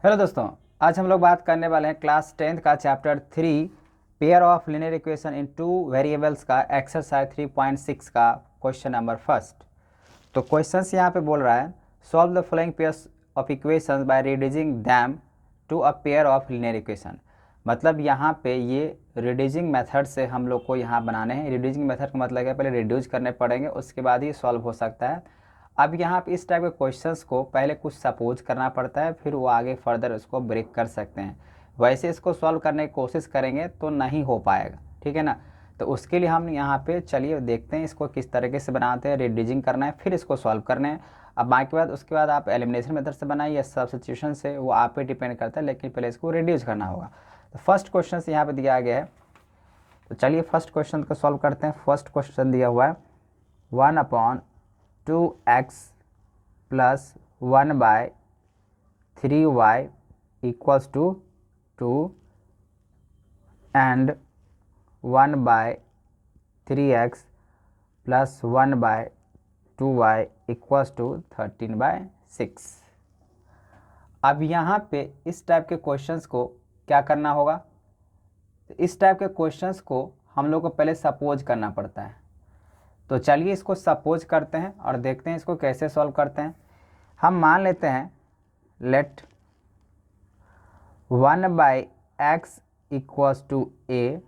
Hello दोस्तों, आज हम लोग बात करने वाले हैं क्लास 10th का chapter 3 pair of linear equation in two variables का एक्सरसाइज 3.6 का क्वेश्चन नंबर फर्स्ट। तो क्वेश्चंस यहाँ पे बोल रहा है solve the following pairs of equations by reducing them to a pair of linear equation. मतलब यहाँ पे ये रिड्यूसिंग मेथड से हम लोग को यहाँ बनाने हैं। रिड्यूसिंग मेथड का मतलब है पहले रिड्यूस करने पड़ेंगे, उसके बाद ही सॉल्व हो सकता है। अब यहाँ पे इस टाइप के क्वेश्चंस को पहले कुछ सपोज करना पड़ता है, फिर वो आगे फर्दर उसको ब्रेक कर सकते हैं। वैसे इसको सॉल्व करने की कोशिश करेंगे तो नहीं हो पाएगा, ठीक है ना। तो उसके लिए हम यहाँ पे चलिए देखते हैं इसको किस तरीके से बनाते हैं। रिड्यूसिंग करना है फिर इसको सॉल्व करना है। अब बाकी बात उसके बाद आप एलिमिनेशन मेथड से बनाइए या सब्स्टिट्यूशन से, वो आप पे डिपेंड करता है, लेकिन पहले इसको रिड्यूस करना होगा। तो फर्स्ट क्वेश्चन यहाँ पे दिया गया है, तो चलिए फर्स्ट क्वेश्चन को सॉल्व करते हैं। फर्स्ट क्वेश्चन दिया हुआ है 1/2x plus 1/3y equals to 2 and 1/3x plus 1/2y equals to 13/6। अब यहाँ पे इस टाइप के क्वेश्चंस को क्या करना होगा, इस टाइप के क्वेश्चंस को हम लोग को पहले सपोज करना पड़ता है। तो चलिए इसको सपोज करते हैं और देखते हैं इसको कैसे सॉल्व करते हैं। हम मान लेते हैं late 1/x equals to a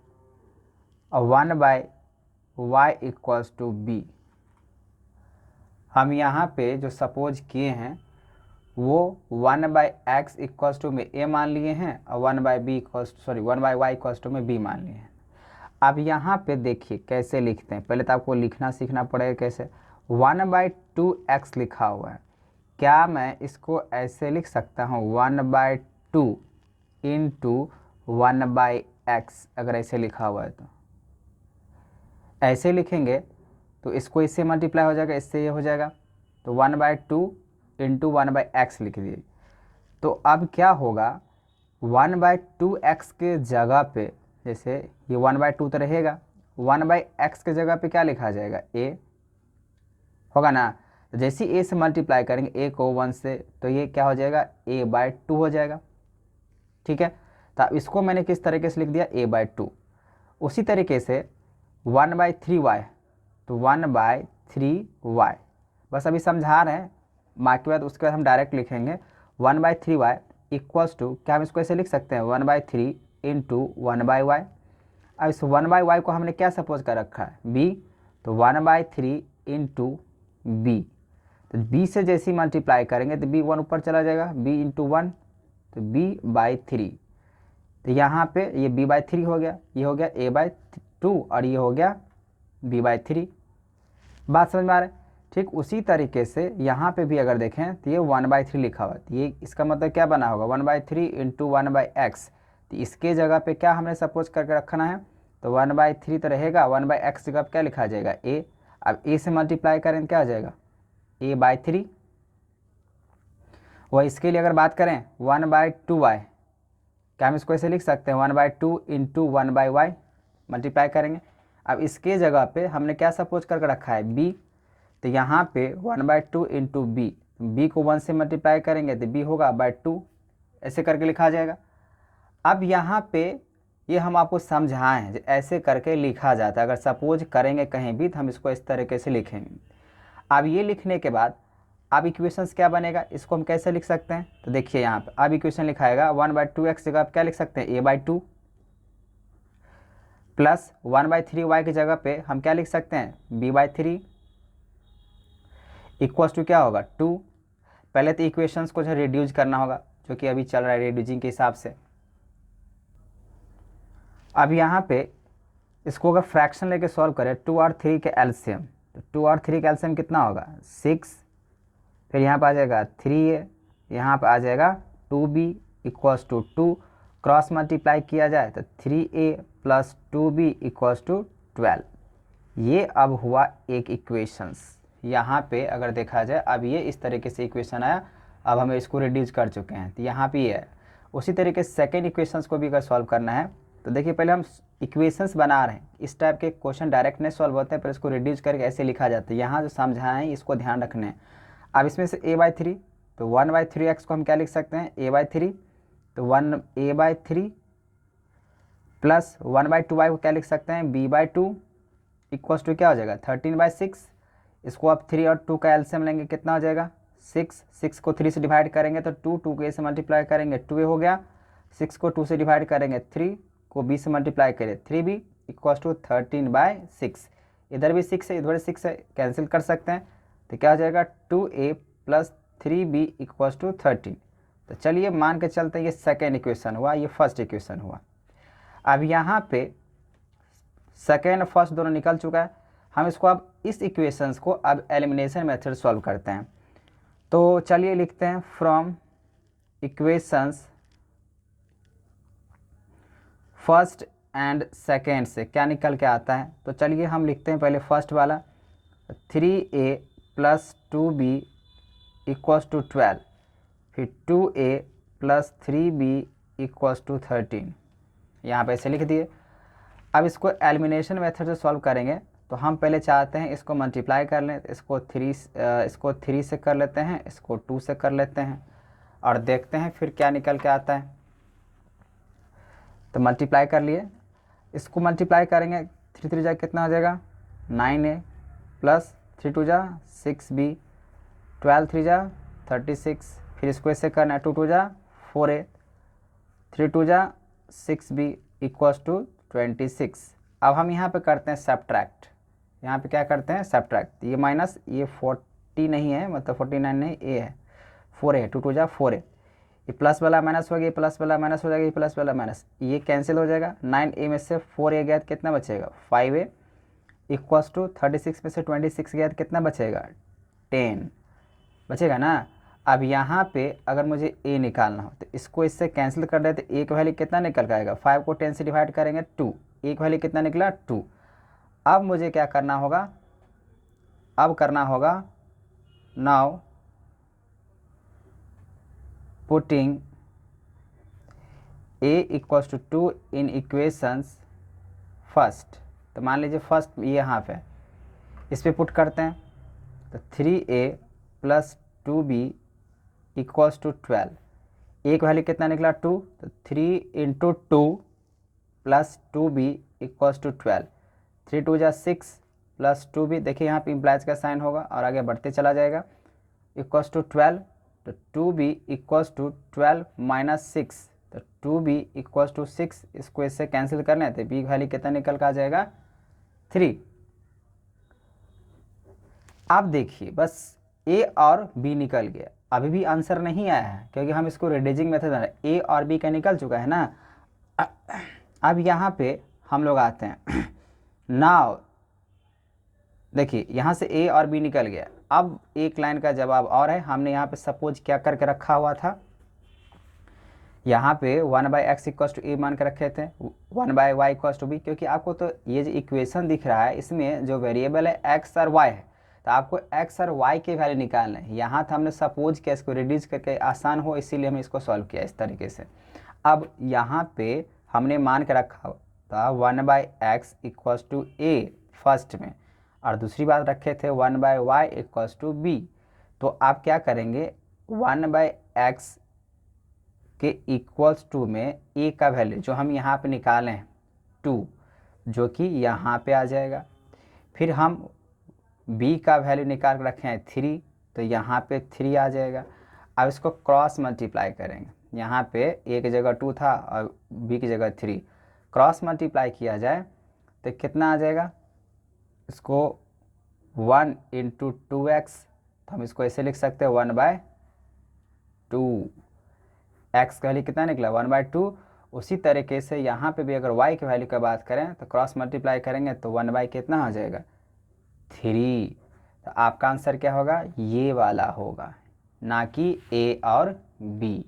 और 1/y इक्वल्स टू b। हम यहाँ पे जो सपोज किए हैं वो 1/x इक्वल्स टू में a मान लिए हैं और 1/y इक्वल्स टू में b मान लिए हैं। अब यहाँ पे देखिए कैसे लिखते हैं, पहले तो आपको लिखना सीखना पड़ेगा कैसे। 1/2x लिखा हुआ है, क्या मैं इसको ऐसे लिख सकता हूँ 1/2 इंटू 1/x। अगर ऐसे लिखा हुआ है तो ऐसे लिखेंगे तो इसको इससे मल्टीप्लाई हो जाएगा, इससे ये हो जाएगा। तो 1/2 इंटू 1/x लिख दिए। तो अब क्या होगा 1/2x के जगह पे, जैसे ये 1/2 तो रहेगा, 1/x के जगह पे क्या लिखा जाएगा a होगा ना। तो जैसे a से मल्टीप्लाई करेंगे a को 1 से, तो ये क्या हो जाएगा a/2 हो जाएगा, ठीक है। तो अब इसको मैंने किस तरीके से लिख दिया a/2। उसी तरीके से 1/3y, तो 1/3y बस अभी समझा रहे हैं, बाकी बात उसके बाद हम डायरेक्ट लिखेंगे 1/3y इक्वल्स टू, क्या हम इसको ऐसे लिख सकते हैं 1/3 इंटू 1/y। अब इस 1/y को हमने क्या सपोज कर रखा है b, तो 1/3 इंटू b। तो b से जैसे ही मल्टीप्लाई करेंगे तो b 1 ऊपर चला जाएगा, b इंटू 1 तो b/3। तो यहाँ पे ये b/3 हो गया, ये हो गया a/2 और ये हो गया b/3। बात समझ में आ रहा है। ठीक उसी तरीके से यहाँ पे भी अगर देखें तो ये 1/3 लिखा हुआ है, तो ये इसका मतलब क्या बना होगा 1/3 इंटू 1/x। तो इसके जगह पे क्या हमने सपोज करके रखना है, तो 1/3 तो रहेगा, 1/x जगह पे क्या लिखा जाएगा a। अब a से मल्टीप्लाई करें तो क्या हो जाएगा a/3। वह इसके लिए अगर बात करें 1/2y, क्या हम इसको ऐसे लिख सकते हैं 1/2 इंटू 1/y मल्टीप्लाई करेंगे। अब इसके जगह पे हमने क्या सपोज करके रखा है b, तो यहाँ पे 1/2 इंटू बी, बी को 1 से मल्टीप्लाई करेंगे तो b होगा /2, ऐसे करके लिखा जाएगा। अब यहाँ पे ये हम आपको समझाएं हैं ऐसे करके लिखा जाता है, अगर सपोज करेंगे कहीं भी तो हम इसको इस तरीके से लिखेंगे। अब ये लिखने के बाद अब इक्वेशंस क्या बनेगा, इसको हम कैसे लिख सकते हैं, तो देखिए यहाँ पे अब इक्वेशन लिखाएगा 1/2x जगह आप क्या लिख सकते हैं a/2 प्लस 1/3y की जगह पे हम क्या लिख सकते हैं b/3 इक्वल्स टू क्या होगा 2। पहले तो इक्वेशंस को जो रिड्यूस करना होगा, जो कि अभी चल रहा है रिड्यूसिंग के हिसाब से। अब यहाँ पे इसको अगर फ्रैक्शन लेके सॉल्व करें 2 और 3 के एलसीएम, तो 2 और 3 का एलसीएम कितना होगा 6, फिर यहाँ पे आ जाएगा 3a, यहाँ पे आ जाएगा 2b equals to 2, cross multiply किया जाए तो 3a plus 2b equals to 12। ये अब हुआ एक इक्वेशंस। यहाँ पे अगर देखा जाए अब ये इस तरीके से इक्वेशन आया, अब हमें इसको रिड्यूस कर चुके हैं, तो यहाँ पे ये है। उसी तरीके से सेकेंड इक्वेशंस को भी अगर सॉल्व करना है तो देखिए पहले हम इक्वेशंस बना रहे हैं, इस टाइप के क्वेश्चन डायरेक्ट नहीं सॉल्व होते हैं, पर इसको रिड्यूस करके ऐसे लिखा जाता है। यहाँ जो समझाएं इसको ध्यान रखना है। अब इसमें से a/3, तो 1/3x को हम क्या लिख सकते हैं a/3 तो 1a/3 प्लस 1/2y को क्या लिख सकते हैं, b/2 इक्वल्स टू क्या हो जाएगा 13/6। इसको आप 3 और 2 का एलसीएम लेंगे, कितना हो जाएगा 6। 6 को 3 से डिवाइड करेंगे तो 2, 2 को a से मल्टीप्लाई करेंगे 2a हो गया। 6 को 2 से डिवाइड करेंगे 3 को b से मल्टीप्लाई करें 3b इक्वल्स टू 13/6। इधर भी 6 है, इधर भी 6 है, कैंसिल कर सकते हैं तो क्या हो जाएगा 2a plus 3b equals to 13। तो चलिए मान के चलते हैं ये सेकेंड इक्वेशन हुआ, ये फर्स्ट इक्वेशन हुआ। अब यहाँ पे सेकेंड फर्स्ट दोनों निकल चुका है। हम इसको अब इस इक्वेशंस को अब एलिमिनेशन मेथड सॉल्व करते हैं। तो चलिए लिखते हैं from equations first and second से क्या निकल के आता है। तो चलिए हम लिखते हैं पहले फर्स्ट वाला 3a plus 2b equals to 12, फिर 2a plus 3b equals to 13, यहाँ पे ऐसे लिख दिए। अब इसको एलिमिनेशन मेथड से सॉल्व करेंगे तो हम पहले चाहते हैं इसको मल्टीप्लाई कर लें, इसको 3 से कर लेते हैं, इसको 2 से कर लेते हैं और देखते हैं फिर क्या निकल के आता है। तो मल्टीप्लाई कर लिए, इसको मल्टीप्लाई करेंगे 3 3 जा कितना हो जाएगा 9a प्लस 3 2 जा 6b, 12 3 जा 36, फिर इसको ऐसे करना है 2 2 जा 4a, 3 2 जा 6b इक्वल्स टू 26। अब हम यहाँ पे करते हैं सब्ट्रैक्ट, यहाँ पे क्या करते हैं सब्ट्रैक्ट, ये माइनस ये 40 नहीं है, मतलब 49 नहीं, ए है 4a है, 2 2 जा 4a, ये प्लस वाला माइनस हो गया, प्लस वाला माइनस हो जाएगा, ये प्लस वाला माइनस, ये कैंसिल हो जाएगा। 9a में से 4a गया तो कितना बचेगा 5a इक्वल्स टू 36 में से 26 गया तो कितना बचेगा 10 बचेगा ना। अब यहाँ पे अगर मुझे a निकालना हो तो इसको इससे कैंसिल कर देते, a की वैल्यू कितना निकल के आएगा 5 को 10 से डिवाइड करेंगे 2, a की वैल्यू कितना निकला 2। अब मुझे क्या करना होगा, अब करना होगा now putting a equals to 2 in equations first. तो मान लीजिए फर्स्ट ये यहाँ पे इस पे पुट करते हैं तो 3a plus 2b equals to 12, एक वैल्यू कितना निकला 2, तो 3 into 2 plus 2b equals to 12, 3 2 जा 6 प्लस 2b, देखिए यहाँ पे इम्प्लाइज का साइन होगा और आगे बढ़ते चला जाएगा इक्वल्स टू 12, तो 2b इक्वल्स टू 12 माइनस 6, तो 2b इक्वल्स टू 6, इसको इससे कैंसिल करना है तो b की वैल्यू कितना निकल कर आ जाएगा 3। अब देखिए बस a और b निकल गया, अभी भी आंसर नहीं आया है क्योंकि हम इसको रिड्यूसिंग मेथड में a और b का निकल चुका है ना। अब यहाँ पे हम लोग आते हैं नाउ देखिए यहाँ से a और b निकल गया। अब एक लाइन का जवाब और है, हमने यहाँ पे सपोज क्या करके रखा हुआ था, यहाँ पे 1/x इक्वल्स टू a मान के रखे थे 1/y इक्वल्स टू b, क्योंकि आपको तो ये जो इक्वेशन दिख रहा है इसमें जो वेरिएबल है x और y है, तो आपको x और y के वैल्यू निकालना है। यहाँ तो हमने सपोज किया इसको रिड्यूस करके आसान हो, इसीलिए हमने इसको सॉल्व किया इस तरीके से। अब यहाँ पे हमने मान के रखा था 1/x equals to a first में, और दूसरी बात रखे थे 1/y इक्वल्स टू b। तो आप क्या करेंगे 1/x के इक्वल्स टू में a का वैल्यू जो हम यहाँ पे निकाले हैं 2, जो कि यहाँ पे आ जाएगा। फिर हम b का वैल्यू निकाल के रखे हैं 3, तो यहाँ पे 3 आ जाएगा। अब इसको क्रॉस मल्टीप्लाई करेंगे, यहाँ पे a की जगह 2 था और b की जगह 3, क्रॉस मल्टीप्लाई किया जाए तो कितना आ जाएगा, इसको 1 इंटू 2x, तो हम इसको ऐसे लिख सकते हैं 1/2, x का वैल्यू कितना निकला 1/2। उसी तरीके से यहाँ पे भी अगर y की वैल्यू की बात करें तो क्रॉस मल्टीप्लाई करेंगे तो 1/ कितना हो जाएगा 3। तो आपका आंसर क्या होगा, ये वाला होगा, ना कि a और b।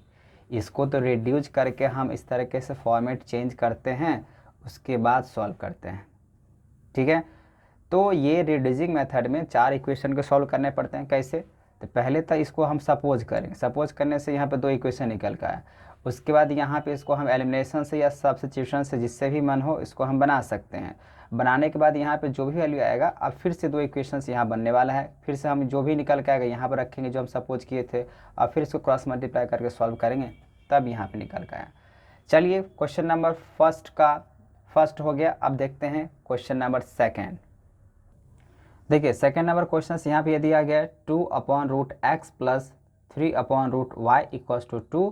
इसको तो रिड्यूस करके हम इस तरीके से फॉर्मेट चेंज करते हैं, उसके बाद सॉल्व करते हैं, ठीक है। तो ये रिड्यूसिंग मेथड में 4 इक्वेशन को सॉल्व करने पड़ते हैं। कैसे, तो पहले तो इसको हम सपोज करेंगे, सपोज करने से यहाँ पे 2 इक्वेशन निकल का है। उसके बाद यहाँ पे इसको हम एलिमिनेशन से या सब्स्टिट्यूशन से जिससे भी मन हो इसको हम बना सकते हैं। बनाने के बाद यहाँ पे जो भी वैल्यू आएगा, अब फिर से 2 इक्वेशंस यहाँ बनने वाला है, फिर से हम जो भी निकल के आएगा यहाँ पर रखेंगे जो हम सपोज किए थे, और फिर इसको क्रॉस मल्टीप्लाई करके सॉल्व करेंगे। तब यहाँ पे निकल के आया। चलिए क्वेश्चन नंबर फर्स्ट हो गया। अब देखते हैं क्वेश्चन नंबर सेकेंड। देखिए सेकेंड नंबर क्वेश्चन यहाँ पे ये दिया गया है 2/√x plus 3/√y equals to 2।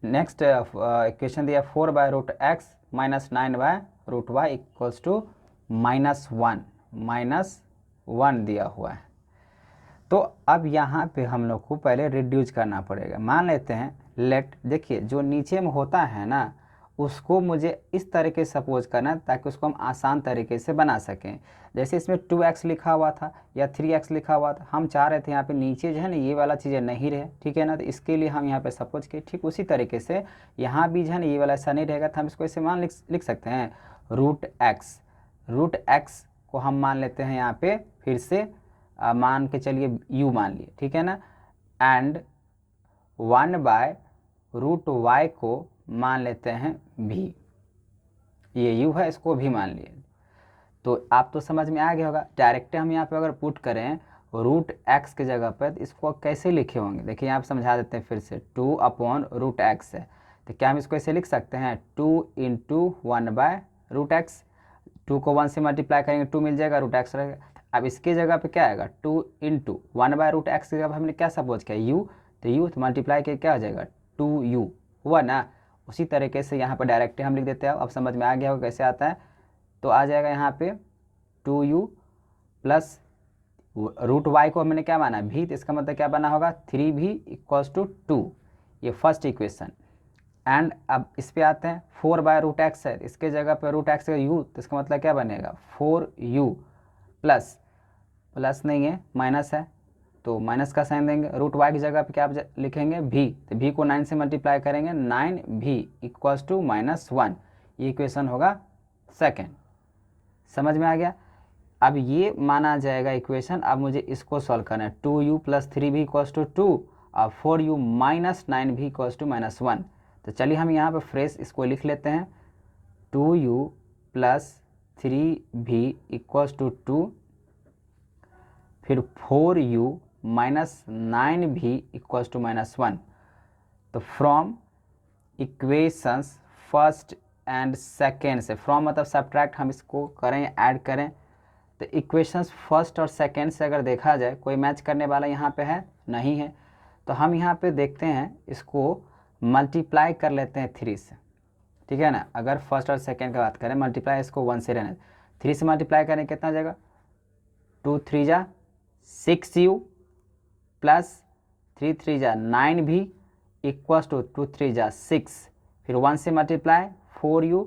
Next equation दिया 4/√x minus 9/√y equals to -1 दिया हुआ है। तो अब यहाँ पे हम लोग को पहले रिड्यूस करना पड़ेगा। मान लेते हैं लेट, देखिए जो नीचे में होता है ना उसको मुझे इस तरीके से सपोज करना है ताकि उसको हम आसान तरीके से बना सकें। जैसे इसमें 2x लिखा हुआ था या 3x लिखा हुआ था, हम चाह रहे थे यहाँ पे नीचे जो है ना ये वाला चीज़ें नहीं रहे, ठीक है ना। तो इसके लिए हम यहाँ पे सपोज किए, ठीक उसी तरीके से यहाँ भी जो है ना ये वाला ऐसा नहीं रहेगा, तो हम इसको ऐसे मान लिख सकते हैं √x को हम मान लेते हैं यहाँ पे फिर से मान के चलिए u मान लिए, ठीक है ना। एंड 1/√y को मान लेते हैं v, ये u है इसको भी मान लिए। तो आप तो समझ में आ गया होगा। डायरेक्ट हम यहाँ पे अगर पुट करें √x के जगह पर तो इसको कैसे लिखे होंगे, देखिए यहाँ पे समझा देते हैं फिर से। 2/√x है तो क्या हम इसको ऐसे लिख सकते हैं 2 × 1/√x। 2 को 1 से मल्टीप्लाई करेंगे 2 मिल जाएगा, √x रहेगा। अब इसके जगह पे क्या आएगा 2 × 1/√x की जगह हमने क्या सपोज किया u, तो u तो मल्टीप्लाई के क्या हो जाएगा 2u हुआ ना। उसी तरीके से यहाँ पर डायरेक्ट हम लिख देते हैं। अब समझ में आ गया होगा कैसे आता है। तो आ जाएगा यहाँ पे 2u प्लस √y को हमने क्या माना v, तो इसका मतलब क्या बना होगा 3v इक्वल्स टू 2, ये फर्स्ट इक्वेशन। एंड अब इस पे आते हैं 4/√x है, इसके जगह पे √x का u, तो इसका मतलब क्या बनेगा 4u प्लस नहीं है माइनस है तो माइनस का साइन देंगे। √y की जगह पे क्या लिखेंगे v, तो v को 9 से मल्टीप्लाई करेंगे 9v इक्वल्स टू -1, ये इक्वेशन होगा सेकेंड। समझ में आ गया। अब ये माना जाएगा इक्वेशन। अब मुझे इसको सॉल्व करना है 2u plus 3v equals to 2 और 4u minus 9v equals to -1। तो चलिए हम यहाँ पर फ्रेश इसको लिख लेते हैं 2u plus 3v equals to 2, फिर 4u minus 9v equals to -1। तो from equations first and second से, फ्रॉम मतलब सब्ट्रैक्ट हम इसको करें ऐड करें, तो इक्वेशंस फर्स्ट और सेकेंड से अगर देखा जाए कोई मैच करने वाला यहाँ पे है नहीं है। तो हम यहाँ पे देखते हैं इसको मल्टीप्लाई कर लेते हैं 3 से, ठीक है ना। अगर फर्स्ट और सेकेंड की बात करें मल्टीप्लाई इसको 1 से रहने, 3 से मल्टीप्लाई करें कितना जाएगा 2 3 जा 6u प्लस 3 3 जा 9v इक्वल्स टू 2 3 जा 6, फिर 1 से multiply 4u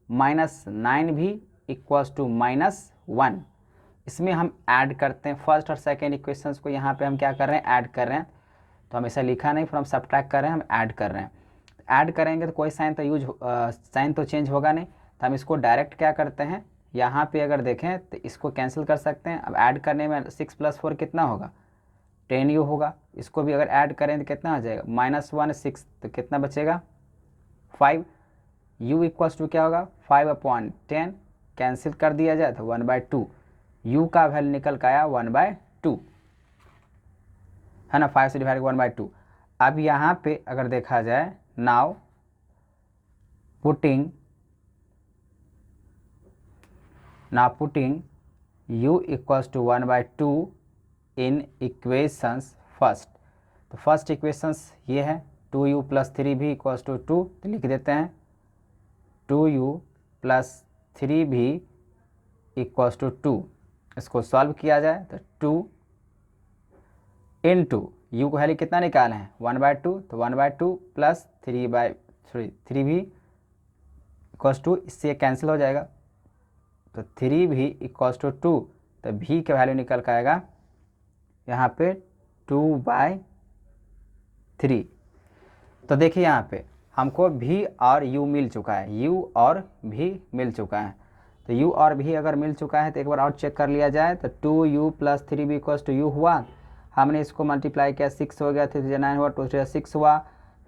minus 9v equals to -1। इसमें हम ऐड करते हैं फर्स्ट और सेकेंड इक्वेशंस को, यहाँ पे हम क्या कर रहे हैं ऐड कर रहे हैं। तो हम ऐसा लिखा नहीं, फिर हम सब्ट्रैक्ट कर रहे हैं, हम ऐड कर रहे हैं। ऐड करेंगे तो कोई साइन तो साइन तो चेंज होगा नहीं, तो हम इसको डायरेक्ट क्या करते हैं यहाँ पे अगर देखें तो इसको कैंसिल कर सकते हैं। अब ऐड करने में 6 + 4 कितना होगा 10u होगा। इसको भी अगर ऐड करें तो कितना आ जाएगा -1 6, तो कितना बचेगा 5। u इक्वल्स टू क्या होगा 5/10, कैंसिल कर दिया जाए तो 1/2, u का वैल्यू निकल के आया 1/2 है ना। 5 से डिवाइड 1/2। अब यहाँ पे अगर देखा जाए now putting u equals to 1/2 in equations first. तो फर्स्ट इक्वेशंस ये है 2u plus 3v equals to 2, तो लिख देते हैं 2u plus 3v equals to 2। इसको सॉल्व किया जाए तो 2 इंटू u को वैल्यू कितना निकाले हैं 1/2, तो 1/2 प्लस 3v इक्वल्स टू, इससे कैंसिल हो जाएगा तो 3v इक्वल्स टू 2, तो v के वैल्यू निकल कर आएगा यहाँ पे 2/3। तो देखिए यहाँ पे हमको v और u मिल चुका है, u और v मिल चुका है। तो u और v अगर मिल चुका है तो एक बार और चेक कर लिया जाए तो 2u plus 3v equals to u हुआ। हमने इसको मल्टीप्लाई किया 6 हो गया, 3 3 9 हुआ, 2 3 6 हुआ,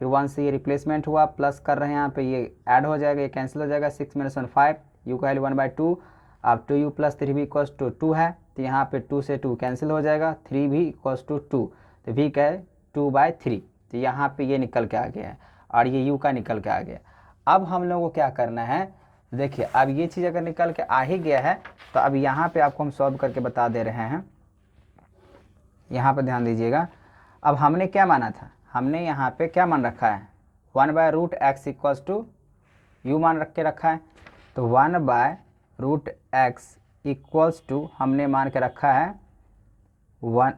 फिर 1 से ये रिप्लेसमेंट हुआ, प्लस कर रहे हैं यहाँ पे ये ऐड हो जाएगा, ये कैंसिल हो जाएगा 6 - 1 5, u का वैल्यू 1/2। अब 2u plus 3v equals to 2 है, तो यहाँ पे 2 से 2 कैंसिल हो जाएगा, 3v इक्वल्स टू 2, तो v का है 2/3। तो यहाँ पे ये निकल के आ गया है और ये u का निकल के आ गया। अब हम लोगों को क्या करना है, देखिए अब ये चीज़ अगर निकल के आ ही गया है तो अब यहाँ पे आपको हम सॉल्व करके बता दे रहे हैं। यहाँ पे ध्यान दीजिएगा, अब हमने क्या माना था, हमने यहाँ पे क्या मान रखा है, 1/√x इक्वल्स टू यू मान रख के रखा है। तो 1/√x इक्वल्स टू हमने मान के रखा है u,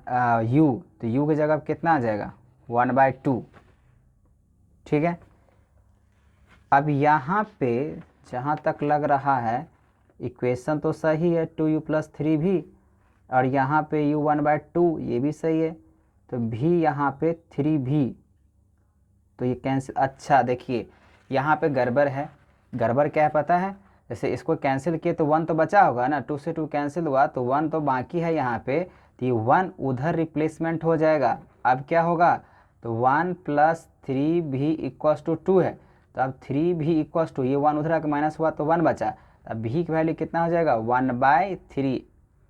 तो u की जगह कितना आ जाएगा 1/2। ठीक है, अब यहाँ पे जहाँ तक लग रहा है इक्वेशन तो सही है 2u + 3v, और यहाँ पे u 1/2 ये भी सही है, तो v यहाँ पे 3v, तो ये कैंसिल। अच्छा देखिए यहाँ पे गड़बड़ है, गड़बड़ क्या है पता है, जैसे इसको कैंसिल किए तो 1 तो बचा होगा ना, 2 से 2 कैंसिल हुआ तो 1 तो बाकी है यहाँ पे, तो ये 1 उधर रिप्लेसमेंट हो जाएगा। अब क्या होगा, तो 1 + 3v = 2 है, तो अब 3v = ये 1 उधर आके माइनस हुआ तो 1 बचा, अब v की वैल्यू कितना हो जाएगा 1/3,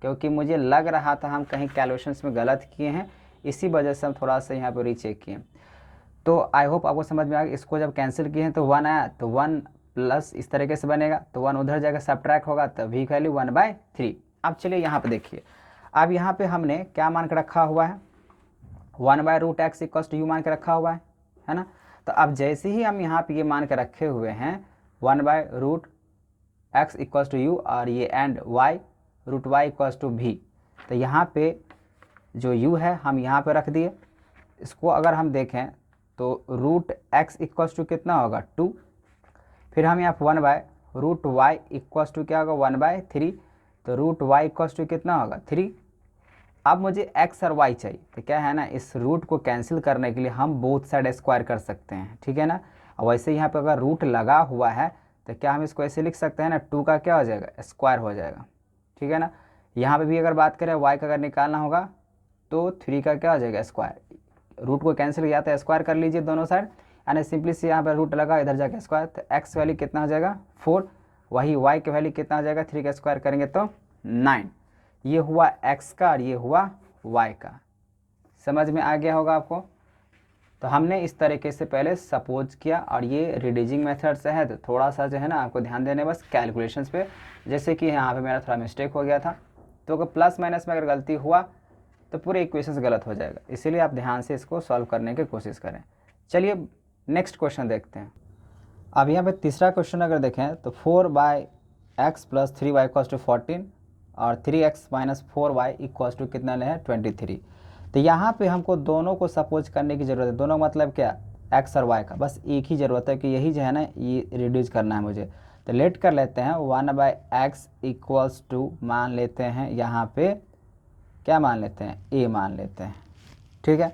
क्योंकि मुझे लग रहा था हम कहीं कैलकुलेशंस में गलत किए हैं, इसी वजह से हम थोड़ा सा यहाँ पर रीचेक किए। तो आई होप आपको समझ में आ गया। इसको जब कैंसिल किए हैं तो 1 आया, तो 1 प्लस इस तरीके से बनेगा, तो 1 उधर जाएगा सब्ट्रैक्ट होगा, तो v की वैल्यू 1/3। अब चलिए यहाँ पे देखिए, अब यहाँ पे हमने क्या मान के रखा हुआ है 1/√x इक्वल्स टू यू मान के रखा हुआ है ना। तो अब जैसे ही हम यहाँ पे ये मान के रखे हुए हैं 1/√x इक्वल्स टू यू और ये and y equals to v, तो यहाँ पे जो u है हम यहाँ पे रख दिए। इसको अगर हम देखें तो √x इक्वल्स टू कितना होगा 2, फिर हम यहाँ 1/√y इक्वल्स टू क्या होगा 1/3, तो √y इक्वल्स टू कितना होगा 3। अब मुझे x और y चाहिए, तो क्या है ना, इस रूट को कैंसिल करने के लिए हम बोथ साइड स्क्वायर कर सकते हैं, ठीक है ना। और वैसे यहाँ पे अगर रूट लगा हुआ है तो क्या हम इसको ऐसे लिख सकते हैं ना, 2 का क्या हो जाएगा स्क्वायर हो जाएगा, ठीक है ना। यहाँ पे भी अगर बात करें y का अगर निकालना होगा तो 3 का क्या हो जाएगा स्क्वायर, रूट को कैंसिल किया तो स्क्वायर कर लीजिए दोनों साइड, यानी सिंपली से यहाँ पर रूट लगा इधर जाके स्क्वायर, तो x वैल्यू कितना हो जाएगा 4, वही y की वैल्यू कितना हो जाएगा 3 का स्क्वायर करेंगे तो 9। ये हुआ x का और ये हुआ y का, समझ में आ गया होगा आपको। तो हमने इस तरीके से पहले सपोज किया, और ये रिड्यूसिंग मेथड से है तो थोड़ा सा जो है ना आपको ध्यान देने बस कैलकुलेशंस पे, जैसे कि यहाँ पे मेरा थोड़ा मिस्टेक हो गया था, तो अगर प्लस माइनस में अगर गलती हुआ तो पूरे इक्वेशंस गलत हो जाएगा, इसीलिए आप ध्यान से इसको सॉल्व करने की कोशिश करें। चलिए नेक्स्ट क्वेश्चन देखते हैं। अब यहाँ पे तीसरा क्वेश्चन अगर देखें तो 4/x + 3y = 14 और 3x - 4y = कितना ले है 23। तो यहाँ पे हमको दोनों को सपोज करने की ज़रूरत है, दोनों मतलब क्या x और y का, बस एक ही ज़रूरत है कि यही जो है ना ये रिड्यूस करना है मुझे। तो लेट कर लेते हैं 1/x = मान लेते हैं यहाँ पे क्या मान लेते हैं a मान लेते हैं, ठीक है।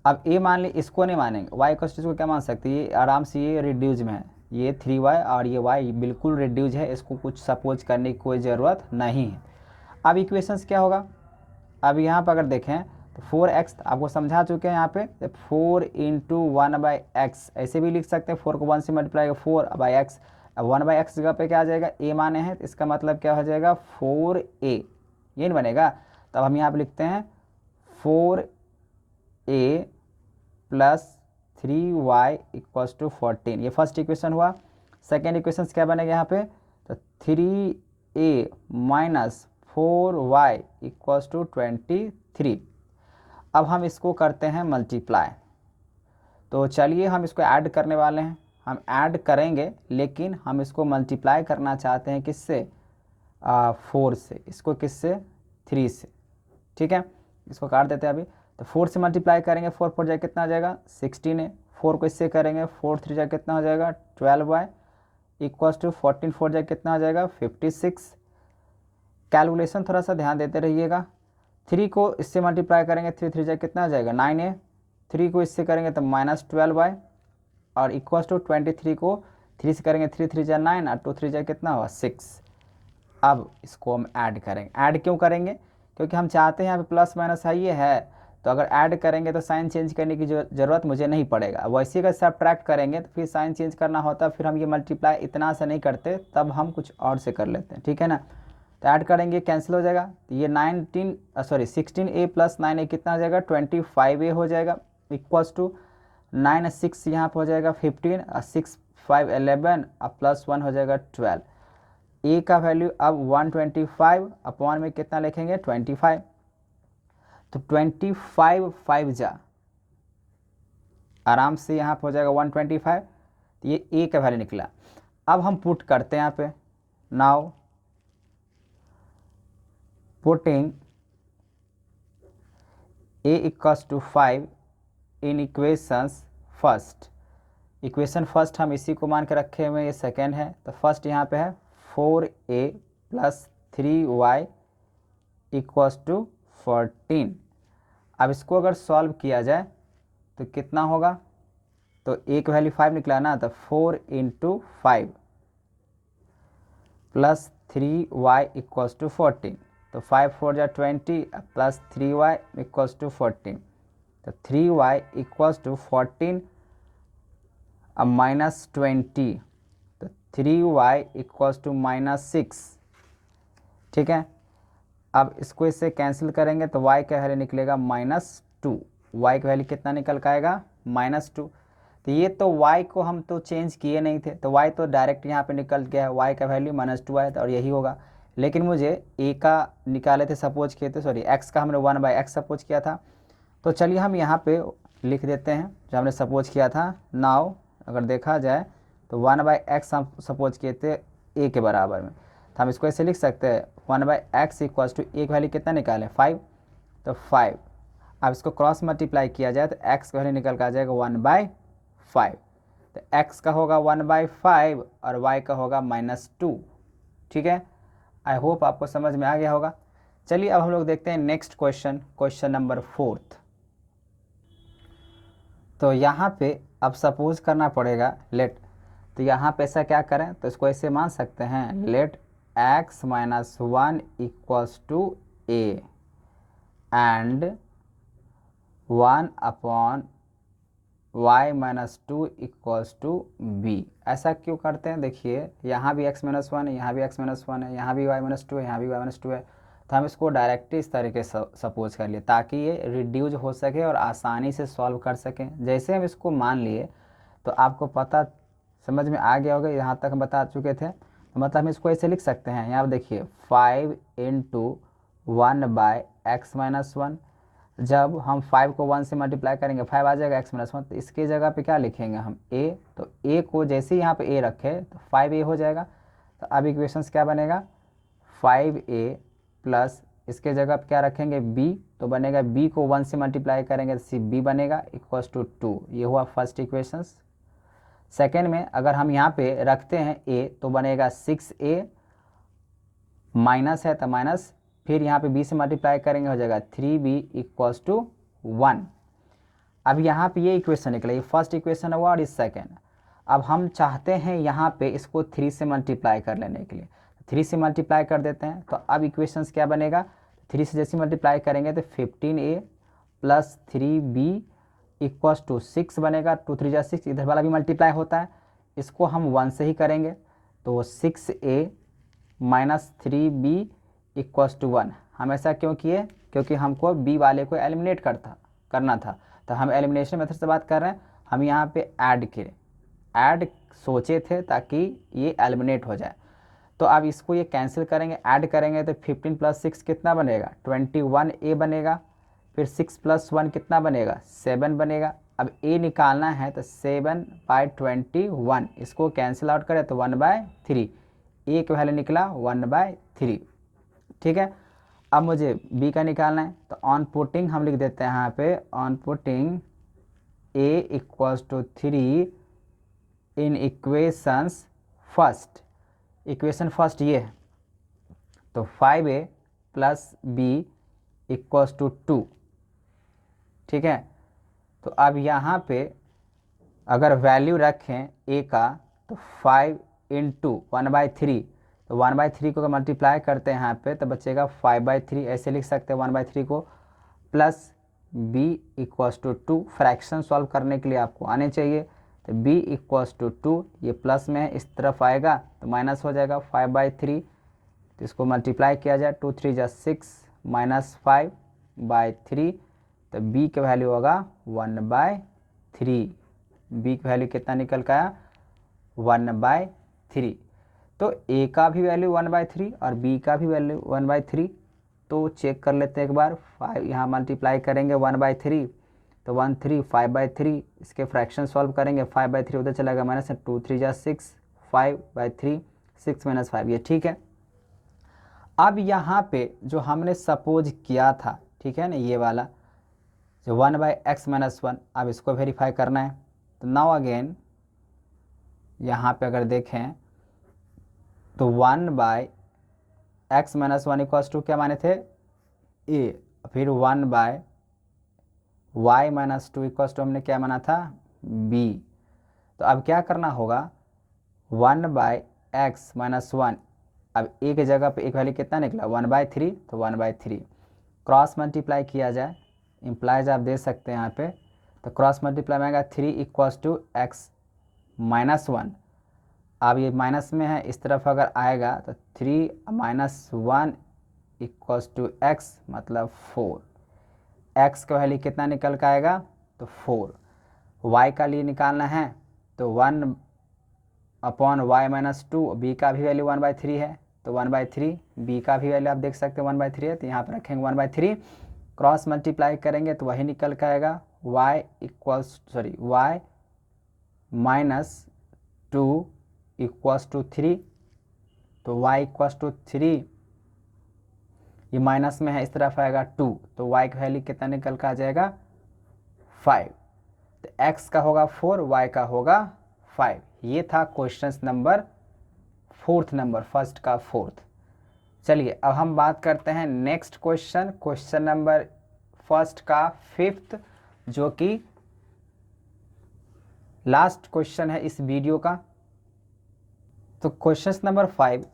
अब a मान ली, इसको नहीं मानेंगे, y को क्या मान सकते हैं, ये आराम से ये रिड्यूज में है, ये 3y और ये y बिल्कुल रिड्यूज है, इसको कुछ सपोज करने की कोई ज़रूरत नहीं है। अब इक्वेशंस क्या होगा, अब यहाँ पर अगर देखें तो 4x आपको समझा चुके हैं, यहाँ पे 4 × 1/x ऐसे भी लिख सकते हैं, 4 को 1 से मल्टीप्लाई 4/x, अब 1/x जगह पे क्या आ जाएगा a माने हैं, तो इसका मतलब क्या हो जाएगा 4a, ये नहीं बनेगा। तब हम यहाँ पे लिखते हैं 4a + 3y = 14, ये फर्स्ट इक्वेशन हुआ। सेकेंड इक्वेशन क्या बनेगा यहाँ पे, तो 3a - 4y = 23। अब हम इसको करते हैं मल्टीप्लाई, तो चलिए हम इसको ऐड करने वाले हैं, हम ऐड करेंगे लेकिन हम इसको मल्टीप्लाई करना चाहते हैं किससे 4 से, इसको किससे 3 से, ठीक है। इसको काट देते हैं अभी, तो 4 से मल्टीप्लाई करेंगे, 4 4 जाए कितना आ जाएगा 16 है, 4 को इससे करेंगे 4 3 जाए कितना हो जाएगा 12y = 14 4 जाए कितना हो जाएगा 56। कैलकुलेशन थोड़ा सा ध्यान देते रहिएगा, 3 को इससे मल्टीप्लाई करेंगे 3 3 जाए कितना आ जाएगा 9a, 3 को इससे करेंगे तो -12y और =23 को 3 से करेंगे 3 3 जाए 9 और 2 3 जाए कितना हुआ 6। अब इसको हम ऐड करेंगे, ऐड क्यों करेंगे, क्योंकि हम चाहते हैं यहाँ पे प्लस माइनस है ये है, तो अगर ऐड करेंगे तो साइन चेंज करने की ज़रूरत मुझे नहीं पड़ेगा। वैसे अगर सब्ट्रैक्ट करेंगे तो फिर साइन चेंज करना होता, फिर हम ये मल्टीप्लाई इतना से नहीं करते, तब हम कुछ और से कर लेते हैं, ठीक है ना। तो ऐड करेंगे कैंसिल हो जाएगा, तो ये 16a + 9a कितना हो जाएगा 25a हो जाएगा, = 9 6 यहाँ पर हो जाएगा 15 और 6 5 11 और +1 हो जाएगा 12। ए का वैल्यू अब 125 अपॉन में कितना लिखेंगे 25, तो 25 5 जा आराम से यहाँ पर हो जाएगा 125, तो ये ए का वैल्यू निकला। अब हम पुट करते हैं यहाँ पे, now putting a equals to 5 in equations first. Equation first हम इसी को मान के रखे हुए, ये सेकेंड है, तो फर्स्ट यहाँ पे है 4a + 3y इक्वल्स टू 14। अब इसको अगर सॉल्व किया जाए तो कितना होगा, तो a की वैल्यू 5 निकला ना, तो 4 × 5 + 3y इक्वल्स टू 14, तो 5 4 जा 20 + 3y इक्वल्स टू 14, तो 3y इक्वल्स टू 14 अब -20, तो 3y इक्वल्स टू -6। ठीक है, अब इसको इससे कैंसिल करेंगे तो y का वैल्यू निकलेगा -2। y का वैल्यू कितना निकल के आएगा -2। तो ये तो y को हम तो चेंज किए नहीं थे, तो y तो डायरेक्ट यहाँ पे निकल गया है, y का वैल्यू -2 आया था और यही होगा। लेकिन मुझे a का निकाले थे, सपोज किए थे, सॉरी x का हमने 1/x सपोज किया था। तो चलिए हम यहाँ पे लिख देते हैं जो हमने सपोज किया था। नाउ अगर देखा जाए तो 1/x हम सपोज किए थे a के बराबर में, तो हम इसको ऐसे लिख सकते हैं 1/x इक्वल्स टू a की वैल्यू कितना निकालें 5, तो 5। अब इसको क्रॉस मल्टीप्लाई किया जाए तो x का वैल्यू निकल कर आ जाएगा 1/5, तो x का होगा 1/5 और y का होगा -2। ठीक है, आई होप आपको समझ में आ गया होगा। चलिए अब हम लोग देखते हैं नेक्स्ट क्वेश्चन, क्वेश्चन नंबर 4। तो यहाँ पे अब सपोज करना पड़ेगा लेट, तो यहाँ पे ऐसा क्या करें, तो इसको ऐसे मान सकते हैं let x - 1 equals to a and 1/y - 2 equals to b। ऐसा क्यों करते हैं, देखिए यहाँ भी x - 1 है, यहाँ भी x - 1 है, यहाँ भी y - 2 है, यहाँ भी y - 2 है, तो हम इसको डायरेक्टली इस तरीके से सपोज कर लिए ताकि ये रिड्यूज हो सके और आसानी से सॉल्व कर सकें। जैसे हम इसको मान लिए तो आपको पता समझ में आ गया होगा, यहाँ तक हम बता चुके थे। तो मतलब हम इसको ऐसे लिख सकते हैं, यहाँ देखिए 5 × 1/x - 1, जब हम 5 को 1 से मल्टीप्लाई करेंगे 5 आ जाएगा x - 1, तो इसके जगह पे क्या लिखेंगे हम a, तो a को जैसे ही यहाँ पे a रखे तो 5a हो जाएगा। तो अब इक्वेशंस क्या बनेगा 5a प्लस इसके जगह पे क्या रखेंगे b, तो बनेगा b को 1 से मल्टीप्लाई करेंगे तो b बनेगा इक्वल्स टू 2। ये हुआ फर्स्ट इक्वेशंस। सेकेंड में अगर हम यहाँ पे रखते हैं a तो बनेगा 6a, माइनस है तो माइनस, फिर यहाँ पे b से मल्टीप्लाई करेंगे हो जाएगा 3b इक्वल्स टू 1। अब यहाँ पे ये इक्वेशन निकला, ये फर्स्ट इक्वेशन हुआ और इस सेकेंड। अब हम चाहते हैं यहाँ पे इसको 3 से मल्टीप्लाई कर लेने के लिए, 3 से मल्टीप्लाई कर देते हैं। तो अब इक्वेशंस क्या बनेगा, 3 से जैसे मल्टीप्लाई करेंगे तो 15a plus 3b equals to 6 बनेगा। 2 3 जा 6, इधर वाला भी मल्टीप्लाई होता है, इसको हम 1 से ही करेंगे तो 6a minus 3b equals to 1। हम ऐसा क्यों किए, क्योंकि हमको b वाले को एलिमिनेट करना था, तो हम एलिमिनेशन मेथड से बात कर रहे हैं। हम यहाँ पे ऐड सोचे थे ताकि ये एलिमिनेट हो जाए। तो अब इसको ये कैंसिल करेंगे, ऐड करेंगे तो 15 + 6 कितना बनेगा 21a बनेगा, फिर 6 + 1 कितना बनेगा 7 बनेगा। अब a निकालना है तो 7/21, इसको कैंसिल आउट करें तो 1/3, a का वैल्यू निकला 1/3। ठीक है, अब मुझे b का निकालना है, तो ऑन पुटिंग हम लिख देते हैं यहाँ पे on putting a equals to 3 in equations first. Equation first ये है, तो 5a plus b equals to 2। ठीक है, तो अब यहाँ पे अगर वैल्यू रखें a का तो 5 × 1/3, तो 1/3 को मल्टीप्लाई करते हैं यहाँ पे तो बचेगा 5/3, ऐसे लिख सकते हैं 1/3 को, plus b equals to 2। Fraction solve करने के लिए आपको आने चाहिए, तो b इक्वल्स टू 2, ये प्लस में है इस तरफ आएगा तो माइनस हो जाएगा 5/3, तो इसको मल्टीप्लाई किया जाए 2 3 जा 6 माइनस 5/3, तो b का वैल्यू होगा 1/3। बी की वैल्यू कितना निकल का आया 1/3। तो ए का भी वैल्यू 1/3 और बी का भी वैल्यू 1/3। तो चेक कर लेते हैं एक बार, 5 यहाँ मल्टीप्लाई करेंगे 1/3 तो 1/3 5/3, इसके फ्रैक्शन सॉल्व करेंगे 5/3 उधर चला गया माइनस 2 3 जा 6, 5/3 6 - 5 ये ठीक है। अब यहाँ पे जो हमने सपोज किया था, ठीक है ना, ये वाला जो 1/x - 1, अब इसको वेरीफाई करना है। तो नाउ अगेन यहाँ पे अगर देखें तो 1/x - 1 इक्वल्स टू क्या माने थे ए, फिर 1/y - 2 इक्वल्स टू हमने क्या माना था बी। तो अब क्या करना होगा 1/x - 1, अब ए की जगह पे एक वैल्यू कितना निकला 1/3, तो 1/3 क्रॉस मल्टीप्लाई किया जाए, इम्प्लाइज आप दे सकते हैं यहाँ पे। तो क्रॉस मल्टीप्लाई में आएगा 3 इक्वल्स टू x - 1। अब ये माइनस में है, इस तरफ अगर आएगा तो 3 - 1 इक्वल्स टू x मतलब 4। x का वैल्यू कितना निकल का आएगा तो 4। y का लिए निकालना है तो 1/y - 2, b का भी वैल्यू 1/3 है तो 1/3, b का भी वैल्यू आप देख सकते हैं 1/3 है तो यहाँ पर रखेंगे 1/3, क्रॉस मल्टीप्लाई करेंगे तो वही निकल का आएगा y - 2 इक्वल्स टू 3। तो y इक्वल्स टू 3, ये माइनस में है, इस तरफ आएगा 2, तो y का वैल्यू कितना निकल का आ जाएगा 5। तो x का होगा 4, y का होगा 5। ये था क्वेश्चन नंबर 4 फर्स्ट का 4। चलिए अब हम बात करते हैं नेक्स्ट क्वेश्चन नंबर फर्स्ट का 5, जो कि लास्ट क्वेश्चन है इस वीडियो का। तो क्वेश्चन नंबर 5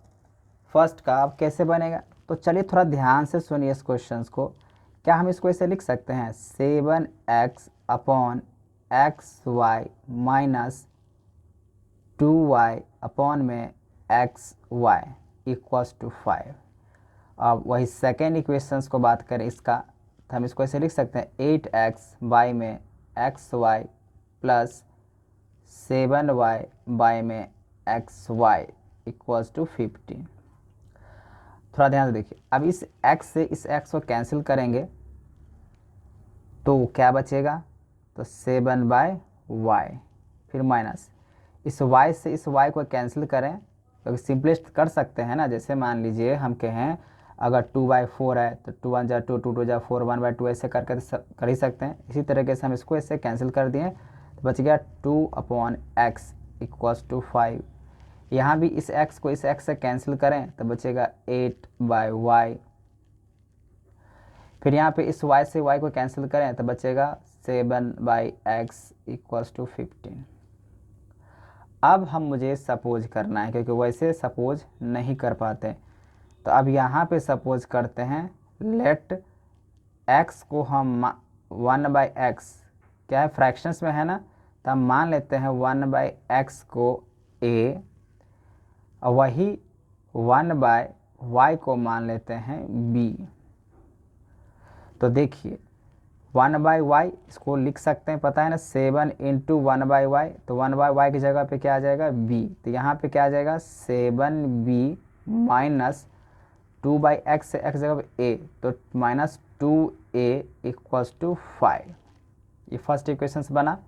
फर्स्ट का अब कैसे बनेगा, तो चलिए थोड़ा ध्यान से सुनिए इस क्वेश्चन को। क्या हम इसको ऐसे लिख सकते हैं 7x upon xy minus 2y upon में xy इक्वल्स टू 5। अब वही सेकेंड इक्वेशंस को बात करें इसका, तो हम इसको ऐसे लिख सकते हैं 8x में xy प्लस 7y में xy इक्वल्स टू 15। थोड़ा ध्यान से देखिए, अब इस x से इस x को कैंसिल करेंगे तो क्या बचेगा, तो 7/y, फिर माइनस इस y से इस y को कैंसिल करें तो सिंपलेस्ट कर सकते हैं ना। जैसे मान लीजिए हम कहें अगर 2/4 है तो 2 1 जा 2 2 2 जा 4 1/2 ऐसे कर ही सकते हैं। इसी तरीके से हम इसको ऐसे कैंसिल कर दिए तो बच गया 2/x इक्वल्स टू 5। यहाँ भी इस x को इस x से कैंसिल करें तो बचेगा 8/y, फिर यहाँ पे इस y से y को कैंसिल करें तो बचेगा 7/x इक्वल्स टू 15। अब हम मुझे सपोज करना है क्योंकि वैसे सपोज नहीं कर पाते, तो अब यहाँ पे सपोज करते हैं लेट x को हम 1/x, क्या है फ्रैक्शंस में है ना, तो हम मान लेते हैं 1/x को a और वही 1/y को मान लेते हैं b। तो देखिए 1/y इसको लिख सकते हैं, पता है ना 7 × 1/y, तो 1/y की जगह पे क्या आ जाएगा b, तो यहाँ पे क्या आ जाएगा 7b माइनस 2/x से x जगह पे a, तो माइनस 2a इक्वल्स टू 5। ये फर्स्ट इक्वेशन बना।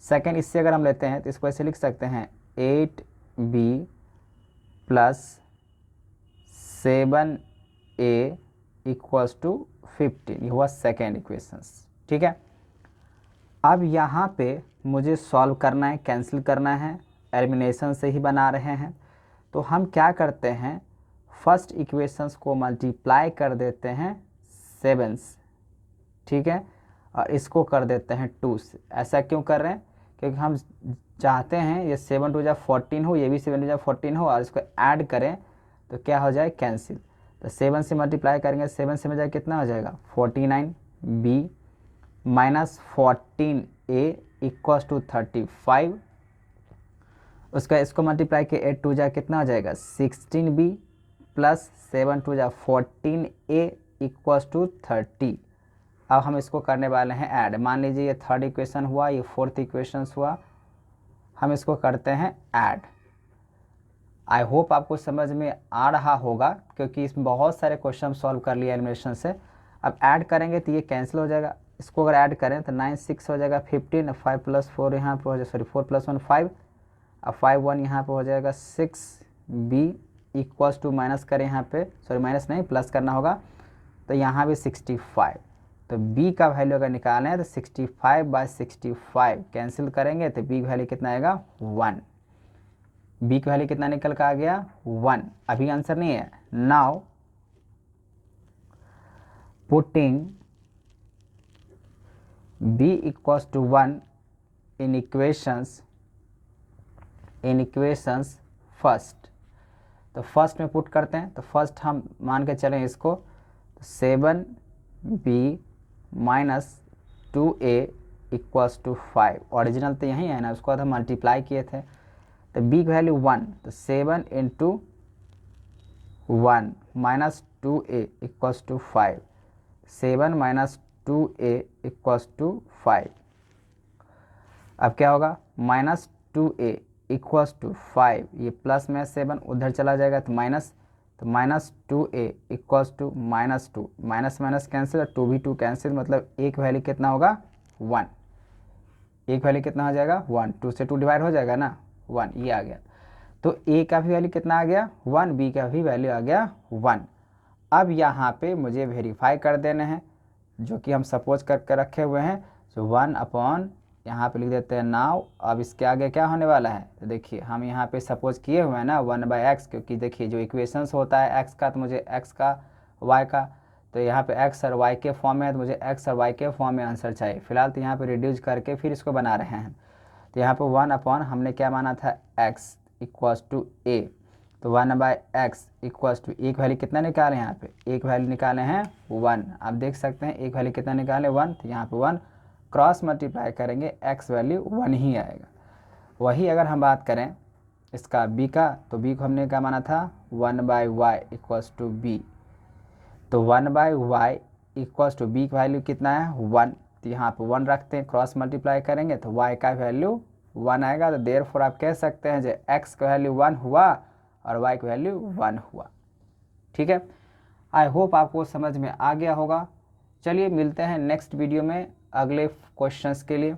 सेकेंड इससे अगर हम लेते हैं तो इसको ऐसे लिख सकते हैं 8b plus 7a equals to 15। ये हुआ सेकेंड इक्वेशंस, ठीक है। अब यहाँ पे मुझे सॉल्व करना है, कैंसिल करना है, एलिमिनेशन से ही बना रहे हैं। तो हम क्या करते हैं फर्स्ट इक्वेशंस को मल्टीप्लाई कर देते हैं 7 से, ठीक है, और इसको कर देते हैं 2 से। ऐसा क्यों कर रहे हैं, क्योंकि हम चाहते हैं ये 7 2 जा 14 हो, ये भी 7 2 जा 14 हो और इसको ऐड करें तो क्या हो जाए कैंसिल। तो 7 से मल्टीप्लाई करेंगे, 7 से में जाए कितना हो जाएगा 49b minus 14a equals to 35। उसका इसको मल्टीप्लाई के 8 2 जा कितना हो जाएगा 16b प्लस 7 2 जा 14a इक्वल्स टू 30। अब हम इसको करने वाले हैं ऐड। मान लीजिए ये थर्ड इक्वेशन हुआ, ये फोर्थ इक्वेशन हुआ, हम इसको करते हैं ऐड। आई होप आपको समझ में आ रहा होगा, क्योंकि इसमें बहुत सारे क्वेश्चन सॉल्व कर लिए एलिमिनेशन से। अब ऐड करेंगे तो ये कैंसिल हो जाएगा, इसको अगर ऐड करें तो 9 6 हो जाएगा 15, 5 + 4 यहाँ पे हो जाएगा, सॉरी 4 + 1 5, अब 5 1 यहाँ पे हो जाएगा 6b इक्वल्स टू माइनस करें यहाँ पे, सॉरी माइनस नहीं प्लस करना होगा, तो यहाँ भी 65। तो b का वैल्यू अगर निकालें हैं तो 65/65 कैंसिल करेंगे तो b की वैल्यू कितना आएगा 1। b की वैल्यू कितना निकल कर आ गया 1। अभी आंसर नहीं है। Now putting b equals to 1 in equations first. तो फर्स्ट में पुट करते हैं, तो फर्स्ट हम मान के चलें इसको, तो 7b - 2a equals to 5। Original तो यही है ना, उसको हम मल्टीप्लाई किए थे। तो b की वैल्यू 1, तो 7 × 1 - 2a equals to 5, 7 - 2a equals to 5। अब क्या होगा -2a इक्वल्स टू 5, ये प्लस में 7 उधर चला जाएगा तो माइनस, तो -2a equals to -2, minus minus cancel, 2 भी 2 कैंसिल, मतलब एक वैल्यू कितना होगा 1। एक वैल्यू कितना हो जाएगा 1, 2 से 2 डिवाइड हो जाएगा ना 1, ये आ गया। तो a का भी वैल्यू कितना आ गया 1, b का भी वैल्यू आ गया 1। अब यहाँ पे मुझे वेरीफाई कर देने हैं, जो कि हम सपोज करके रखे हुए हैं। तो 1 अपॉन यहाँ पे लिख देते हैं नाउ। अब इसके आगे क्या होने वाला है, तो देखिए हम यहाँ पे सपोज किए हुए हैं ना 1/x, क्योंकि देखिए जो इक्वेशंस होता है x का, तो मुझे x का y का, तो यहाँ पे x और y के फॉर्म में है, तो मुझे x और y के फॉर्म में आंसर चाहिए। फिलहाल तो यहाँ पे रिड्यूस करके फिर इसको बना रहे हैं। तो यहाँ पे 1 अपॉन हमने क्या माना था x इक्वल्स टू a, तो 1/x इक्वल्स टू, एक वैल्यू कितना निकाले यहाँ पे, एक वैल्यू निकाले हैं 1। आप देख सकते हैं एक वैल्यू कितना निकाले 1, तो यहाँ पे 1 क्रॉस मल्टीप्लाई करेंगे x वैल्यू 1 ही आएगा। वही अगर हम बात करें इसका b का, तो b को हमने क्या माना था 1/y इक्वल्स टू b, तो 1/y इक्वल्स टू b की वैल्यू कितना है 1, तो यहाँ पे 1 रखते हैं, क्रॉस मल्टीप्लाई करेंगे तो y का वैल्यू 1 आएगा। तो देयरफॉर आप कह सकते हैं जो x का वैल्यू 1 हुआ और y का वैल्यू 1 हुआ। ठीक है, आई होप आपको समझ में आ गया होगा। चलिए मिलते हैं नेक्स्ट वीडियो में अगले क्वेश्चंस के लिए।